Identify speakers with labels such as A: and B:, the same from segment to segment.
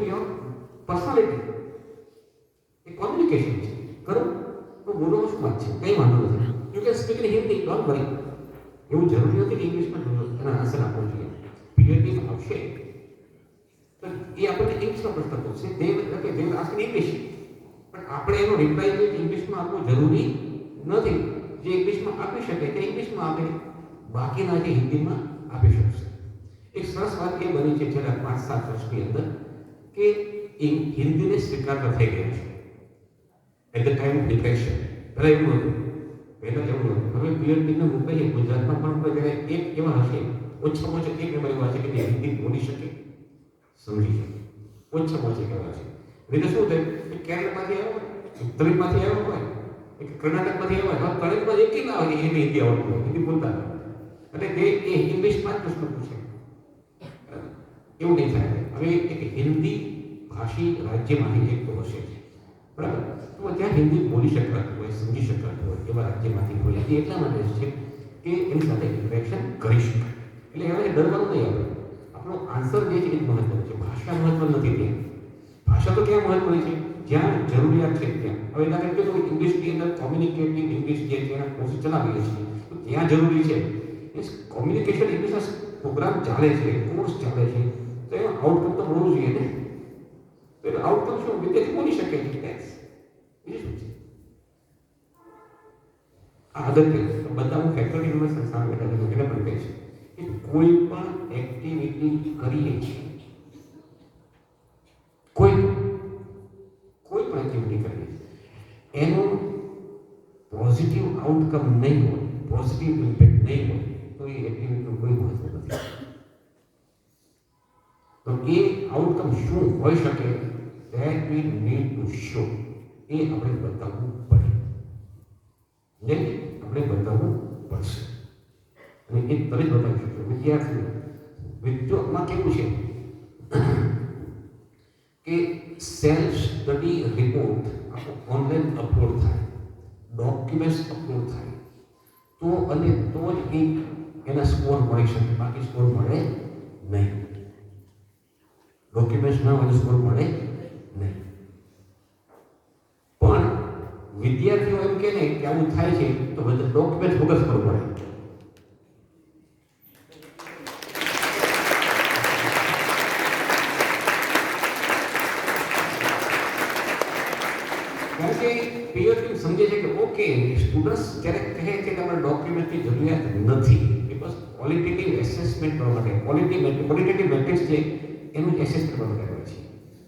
A: Your personality A communication છે. ખરું તો બોલવામાં શું વાત છે? કંઈ વાંધો નથી. You can speak in Hindi, don't worry. એવું જરૂરી નથી કે ઇંગ્લિશમાં એના આન્સર આપવો જોઈએ. પીએચડીમાં આવશે તો એ આપણને ઇંગ્લિશમાં પ્રશ્ન પૂછશે, they will ask in English. પણ આપણે એનો રિપ્લાય જે ઇંગ્લિશમાં આપવો જરૂરી નથી. જે ઇંગ્લિશમાં આપી શકે તે ઇંગ્લિશમાં આપે, બાકીના જે હિન્દીમાં આપી શકશે. એક સરસ વાત એ બની છે છેલ્લા 5-7 વર્ષની અંદર કે હિન્દીને સ્વીકારતા થઈ ગયું છે. At the time of depression પહેલાં એવું હતું, હવે પીએચડીને મૂકીએ ગુજરાતમાં પણ જ્યારે એક એવા હશે, ઓછામાં ઓછા એક એવા એવા છે કે જે હિન્દી બોલી શકે, સમજી શકે, ઓછામાં ઓછા એવા છે. એટલે શું થાય કે કેરળમાંથી આવ્યો હોય, તમિલમાંથી આવ્યો હોય, કર્ણાટકમાંથી આવ્યો હોય, તમિલમાં એક ના હોય એને હિન્દી આવડતું હોય, હિન્દી બોલતા હોય, એટલે તે એ ઇંગ્લિશમાં જ પ્રશ્ન પૂછે. એવું નહીં થાય. હવે એક હિન્દી ભાષી રાજ્યમાંથી એક તો હશે, બરાબર? તો ત્યાં હિન્દી બોલી શકાતું હોય, સમજી શકાતું હોય એવા રાજ્યમાંથી હોય. એ એટલા માટે છે કે એની સાથે ઇન્ટરેક્શન કરી શકાય. એટલે હવે ડરવાનું નહીં. આવે આપણો આન્સર જે છે એ જ મહત્વનો છે. ભાષા મહત્વ નથી. ત્યાં ભાષા તો ક્યાં મહત્વની છે? જ્યાં જરૂરિયાત છે ત્યાં. હવે એના કરકે તો ઇંગ્લિશની અંદર કોમ્યુનિકેટિવ ઇંગ્લિશ જે છે એના કોર્સ ચલાવીએ છીએ તો ત્યાં જરૂરી છે. કોમ્યુનિકેશન ઇંગ્લિશના પ્રોગ્રામ ચાલે છે, કોર્સ ચાલે છે, તો એમાં આઉટકમ તો મળવું જોઈએ ને. તો એનું આઉટકમ શું? વિદ્યાર્થી બોલી શકે છે. બીજું શું છે? આ આદત બધા હું ફેકલ્ટી મેમ્બર સામે બેઠા છું એને પણ કહે છે કે કોઈ પણ એક્ટિવિટી કરીએ છીએ, કોઈ પણ એક્ટિવિટી કરીએ એનું પોઝિટિવ આઉટકમ નહીં હોય, પોઝિટિવ ઇમ્પેક્ટ નહીં હોય તો એ એક્ટિવિટીનું કોઈ મહત્વ નથી. તો એ આઉટકમ શું હોઈ શકે, that we need to show. એ આપણે બતાવવું પડે, નહીં આપણે બતાવવું પડશે. અને એ તમે જ બતાવી શકશો. વિદ્યાર્થીઓમાં કેવું છે કે self study report online upload થાય, ડોક્યુમેન્ટ્સ અપલોડ થાય તો જ એના સ્કોર મળી શકે, બાકી સ્કોર મળે નહીં. ડોક્યુમેન્ટ્સ ના હોય સ્કોર મળે નહીં. પણ વિદ્યાર્થીઓ એમ કે ને કે આવું થાય છે તો બધા ડોક્યુમેન્ટ ફોકસ કરવું પડે. કારણ કે પીએચડી સમજે છે કે ઓકે સ્ટુડન્ટ્સ જ્યારે કહે છે કે અમારે ડોક્યુમેન્ટની જરૂરિયાત નથી, બિકોઝ ક્વોલિટેટિવ એસેસમેન્ટ કરવા માટે ક્વોલિટેટિવ મેટ્રિક્સ છે એનું એસેસ કરવા માટે હોય છે.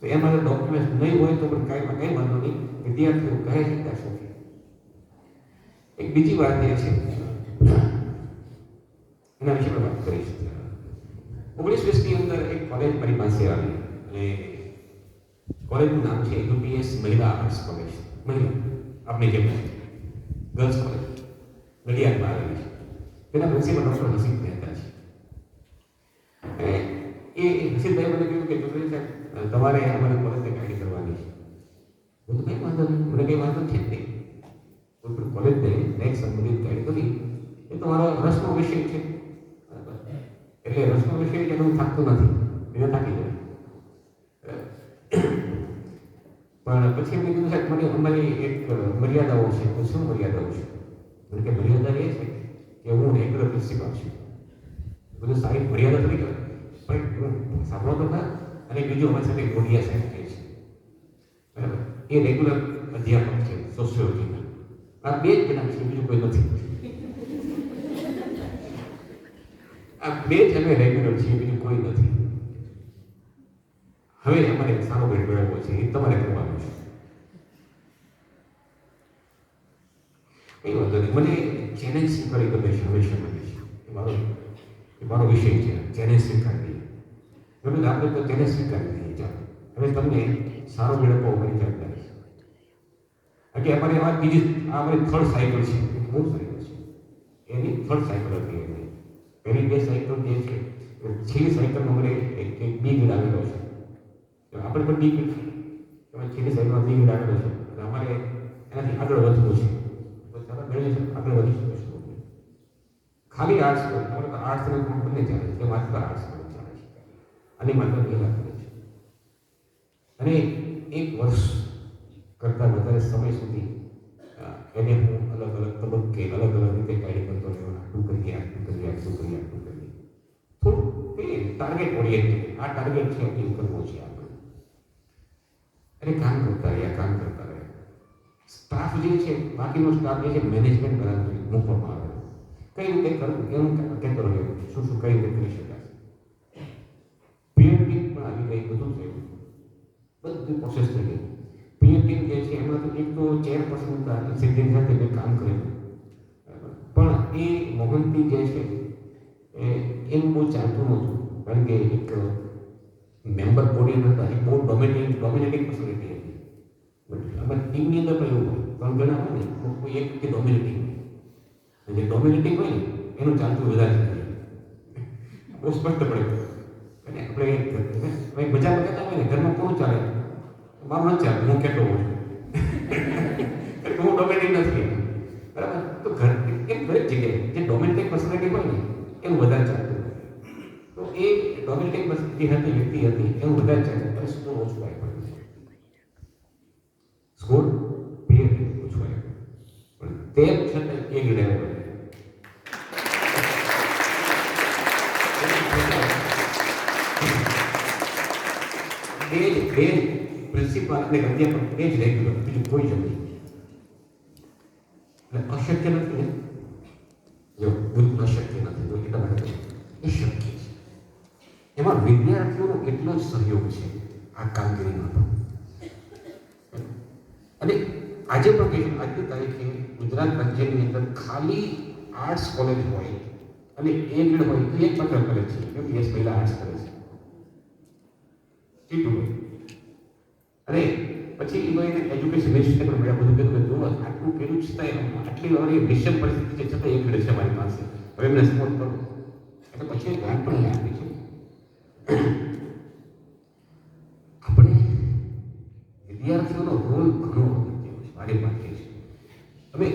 A: તો એમાં ડોક્યુમેન્ટ નહીં હોય તો પણ કંઈ વાંધો નહીં, વિદ્યાર્થીઓ કહે છે ત્યાં સુધી. એક બીજી વાત એ છે એના વિશે પણ વાત કરીશ. 1920ની અંદર એક કોલેજ મારી પાસે આવી અને કોલેજનું નામ છે યુપીએસ મહિલા આર્ટ્સ કોલેજ. મહિલા આપણી જેમ ગર્લ્સ કોલેજ નડિયાદમાં આવેલી છે. તેના પ્રિન્સિપલ ડૉક્ટર હસીબ મહેતા છે. એ હસીબભાઈ મને કહ્યું કે ચૌધરી સાહેબ તમારે અમારી કોલેજને ગાઈડ કરવાની છે. હું તો કંઈ વાંધો નહીં, મને કંઈ વાંધો છે જ નહીં. કોઈ પણ કોલેજને નેક્સ્ટ સંબંધિત ગાઈડ કરી એ તો મારો રસનો વિષય છે. એટલે રસનો વિષય એને હું થાકતો નથી, એને થાકી જાય. પણ પછી મેં કીધું સાહેબ મને અમારી એક મર્યાદાઓ છે. તો શું મર્યાદાઓ છે? મને કે મર્યાદા એ છે કે હું રેગ્યુલર પ્રિન્સિપાલ છું. બધું સારી મર્યાદા તરીકે પણ સાંભળો તો ખરા. અને બીજું અમારી સાથે ગોડિયા સાહેબ કહે છે, બરાબર? એ રેગ્યુલર અધ્યાપક છે સોશિયોલોજીના. આ બે જ જણા છે, બીજું કોઈ નથી. આ બે જ અમે રેગ્યુલર છીએ, બીજું કોઈ નથી. હવે અમારે સારો ગ્રેડ મેળવવો છે, એ તમારે કરવાનું છે. કઈ વાંધો નહીં, મને ચેલેન્જ સ્વીકારી ગમે છે, હંમેશા મને છે. એ મારો વિષય છે, ચેલેન્જ સ્વીકારવી. ગમે આપણે તો ચેલેન્જ સ્વીકારી દઈએ. ચાલો હવે તમને સારો મેળવવો અમારી જવાબદારી છે. એટલે અમારી આ અમારી થર્ડ સાયકલ છે, બહુ સાયકલ છે. એની થર્ડ સાયકલ હતી. એની પહેલી બે સાયકલ જે છે, છેલ્લી સાયકલમાં અમારે એક બી ગ્રેડ આવેલો છે. આપણે પણ બી ગ્રેડ છેલ્લી સાયકલમાં બી ગ્રેડ આવેલો છે. અને અમારે એનાથી આગળ વધવું છે. તો ચાલો મેળવી છે, આગળ વધી શકીશું. ખાલી આર્ટ્સ તમારે તો આર્ટ્સ અને બંને ચાલે છે, માત્ર આર્ટ્સ ચાલે છે. અને માત્ર પહેલા કરે છે. અને 1 વર્ષ કરતાં વધારે સમય સુધી એને હું અલગ અલગ તબક્કે અલગ અલગ રીતે ગાઈડ કરતો રહ્યો. આટલું કરીએ, આટલું કરીએ, આટલું કરીએ, આટલું કરીએ. થોડું એ ટાર્ગેટ ઓરિએન્ટેડ, આ ટાર્ગેટ છે અચીવ કરવો છે આપણે. અને કામ કરતા રહ્યા. સ્ટાફ જે છે, બાકીનો સ્ટાફ જે છે, મેનેજમેન્ટ બરાબર મૂકવામાં આવે. કઈ રીતે કરવું એનું કહેતો રહ્યો, શું કઈ રીતે કરી શકાય. પીએમ ટીમ પણ આવી ગઈ, બધું થયું, બધી પ્રોસેસ થઈ ગઈ. પીએમ ટીમ જે છે એમાં તો એક તો ચેરપર્સન હતા, સિદ્ધિન સાથે મેં કામ કરેલું. પણ એ મોહંતી જે છે એનું બહુ ચાલતું નહોતું, કારણ કે એક મેમ્બર બોડી હતા, એ બહુ ડોમિનેટિંગ પર્સનાલિટી હતી. આમાં ટીમની અંદર પણ એવું હોય, 3 જણા હોય ને તો કોઈ એક કે ડોમિનેટિંગ હોય, જે ડોમિનેટિંગ હોય ને એનું ચાલતું વધારે થાય, બહુ સ્પષ્ટ પડે. અને આપણે મજામાં કહેતા હોય ને, ઘરમાં કોણ ચાલે, મારું નથી ચાલે, હું કહેતો હોઉં છું, હું ડોમિનેટિંગ નથી, બરાબર. તો એમ દરેક જગ્યાએ જે ડોમિનેટિંગ પર્સનાલિટી હોય ને એનું વધારે ચાલતું હોય. તો એ ડોમિનેટિંગ પર્સનાલિટી વ્યક્તિ હતી એનું વધારે ચાલતું, અને સ્કોર ઓછું આવી પડે. સ્કોર પીએમ ઓછું આવ્યું, પણ તેમ છતાં એ ગીરાયો પડે. એ પ્રિન્સિપાલ અને અધ્યાપક એ જ રેગ્યુલર, બીજું કોઈ જ નથી. એટલે અશક્ય નથી ને, જો બધું અશક્ય નથી, તો એટલા માટે એ શક્ય છે. એમાં વિદ્યાર્થીઓનો એટલો જ સહયોગ છે આ કામગીરીમાં પણ. અને આજે પણ કહીશું, આજની તારીખે ગુજરાત રાજ્યની અંદર ખાલી આર્ટ્સ કોલેજ હોય અને એ ગ્રેડ હોય તો એક પત્ર કરે છે કે યસ પહેલા આર્ટ્સ કરે છે, સીટું હોય. અને પછી એને એજ્યુકેશન મિનિસ્ટરને પણ મેળા બધું કીધું કે જો આટલું કર્યું છતાંય આટલી અમારી વિષમ પરિસ્થિતિ છે, છતાં એક ગ્રેડ છે અમારી પાસે, હવે એમને સપોર્ટ કરો. એટલે પછી ગ્રાન્ટ પણ એને આપી છે. આપણે વિદ્યાર્થીઓનો